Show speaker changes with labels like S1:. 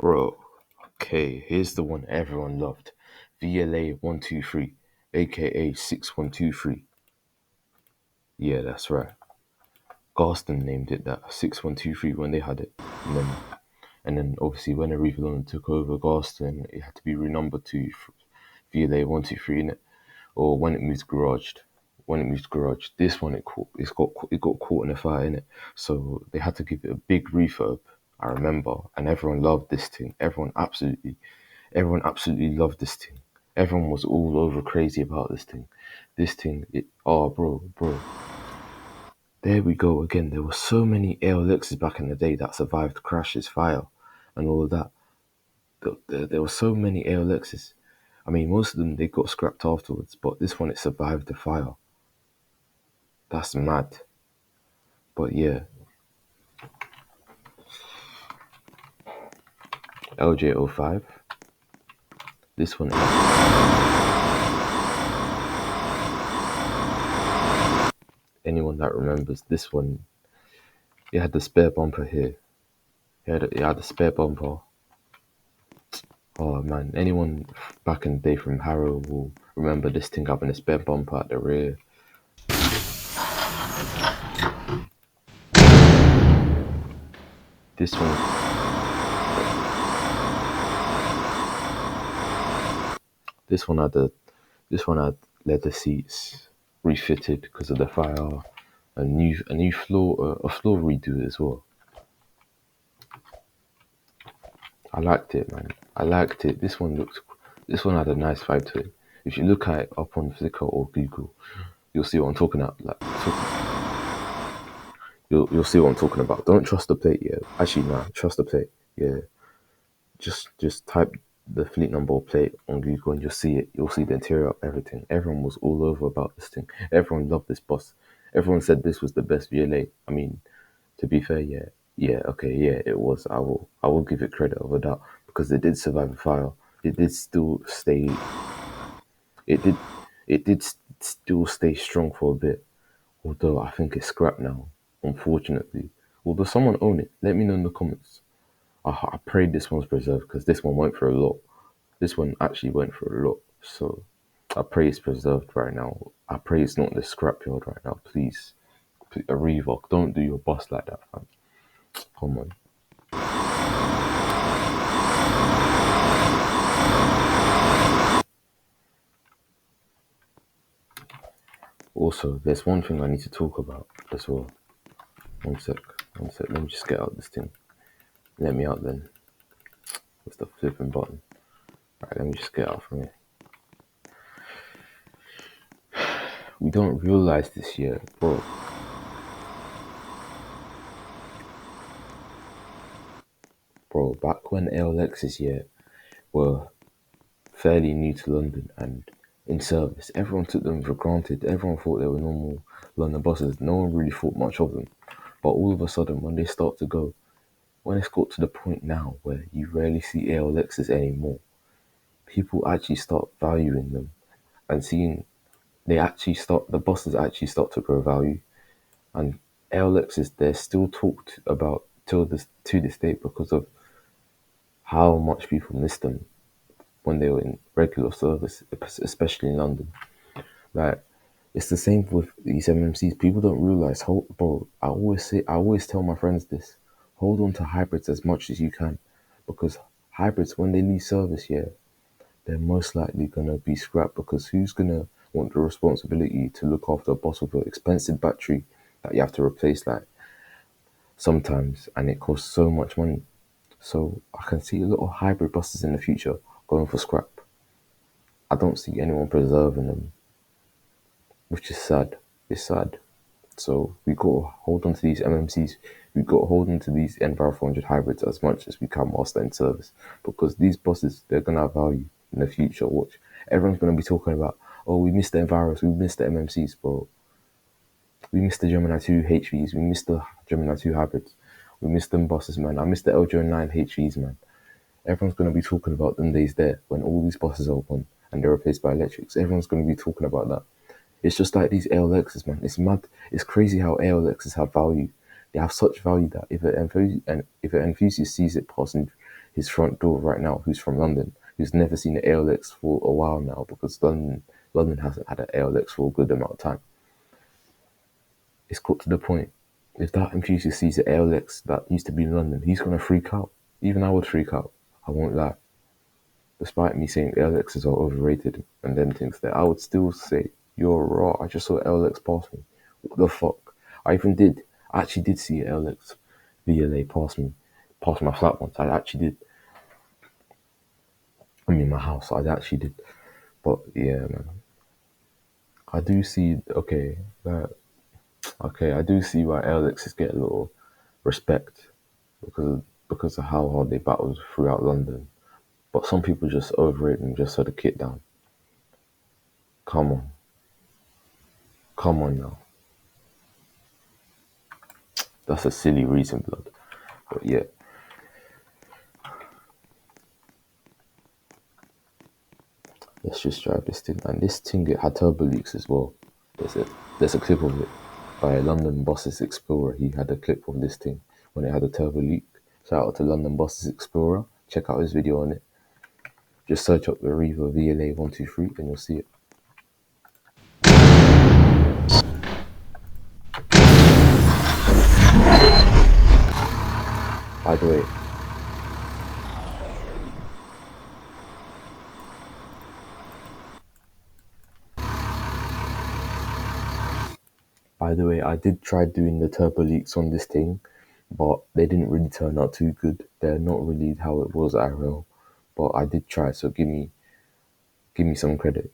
S1: Bro, okay, here's the one everyone loved. VLA123, aka 6123. Yeah, that's right. Garston named it that 6123 when they had it. And then obviously when Aretha London took over Garston, it had to be renumbered to VLA123 in it. Or when it moved garaged. When it moved garage, this one it got caught in a fire in it. So they had to give it a big refurb. I remember, and everyone loved this thing. Everyone absolutely loved this thing. Everyone was all over crazy about this thing. Oh, bro. There we go again. There were so many ALXs back in the day that survived crashes, fire, and all of that. There were so many ALXs. I mean, most of them, they got scrapped afterwards, but this one, it survived the fire. That's mad. But yeah, LJ05. This one, anyone that remembers this one, it had the spare bumper here. It had the spare bumper. Oh man, anyone back in the day from Harrow will remember this thing having a spare bumper at the rear. This one, this one had this one had leather seats refitted because of the fire. A new floor, a floor redo as well. I liked it, man. I liked it. This one had a nice vibe to it. If you look at it up on Flickr or Google, you'll see what I'm talking about. You'll see what I'm talking about. Don't trust the plate, yeah. Actually, nah, trust the plate, yeah. Just type the fleet number or plate on Google and you'll see it. You'll see the interior of everything. Everyone was all over about this thing. Everyone loved this bus. Everyone said this was the best VLA. I mean, to be fair, okay, yeah, it was. I will give it credit over that because it did survive a fire. It did still stay. It did. Still stay strong for a bit. Although I think it's scrapped now, unfortunately. Although someone own it, let me know in the comments. I pray this one's preserved because this one went for a lot. This one actually went for a lot. So I pray it's preserved right now. I pray it's not in the scrapyard right now. Please, a Revoc, don't do your boss like that, fam. Come on. Also, there's one thing I need to talk about as well. One sec. Let me just get out this thing. Let me out then. What's the flipping button? Alright, let me just get out from here. We don't realize this yet, bro. Bro, back when ALXs here were fairly new to London and in service, everyone took them for granted. Everyone thought they were normal London buses. No one really thought much of them. But all of a sudden, when they start to go, when it's got to the point now where you rarely see ALXs anymore, people actually start valuing them and seeing the buses actually start to grow value. And ALXs, they're still talked about to this day because of how much people miss them when they were in regular service, especially in London. Like, it's the same with these MMCs. People don't realize, bro. I always tell my friends this: hold on to hybrids as much as you can, because hybrids, when they leave service, yeah, they're most likely gonna be scrapped because who's gonna want the responsibility to look after a bus with an expensive battery that you have to replace, like sometimes, and it costs so much money. So I can see a lot of hybrid buses in the future going for scrap. I don't see anyone preserving them, which is sad. It's sad. So we got to hold on to these MMCs. We got to hold on to these Enviro 400 hybrids as much as we can whilst they're in service, because these buses, they're gonna have value in the future. Watch, everyone's gonna be talking about, oh, we missed the Enviros, we missed the MMCs, bro. We missed the Gemini 2 HVs, we missed the Gemini 2 hybrids, we missed them buses, man. I missed the LJ9 HVs, man. Everyone's going to be talking about them days there when all these buses are gone and they're replaced by electrics. Everyone's going to be talking about that. It's just like these ALXs, man. It's mad. It's crazy how ALXs have value. They have such value that if an enthusiast sees it passing his front door right now, who's from London, who's never seen an ALX for a while now because London hasn't had an ALX for a good amount of time. It's got to the point, if that enthusiast sees an ALX that used to be in London, he's going to freak out. Even I would freak out. I won't lie. Despite me saying ALXs are overrated and then things that I would still say, you're raw. I just saw LX pass me. What the fuck? I actually did see LX VLA pass my flat once. I actually did. I mean, my house. I actually did. But yeah, man. I do see. Okay. I do see why LXs get a little respect because of how hard they battled throughout London. But some people just overrate them just for the kit down. Come on. Come on now. That's a silly reason, blood. But yeah, let's just drive this thing. And this thing, it had turbo leaks as well. There's a there's a clip of it by London Buses Explorer. He had a clip of this thing when it had a turbo leak. Shout out to London Buses Explorer. Check out his video on it. Just search up the Riva VLA123 and you'll see it. By the way, I did try doing the turbo leaks on this thing, but they didn't really turn out too good. They're not really how it was IRL, but I did try. So give me some credit.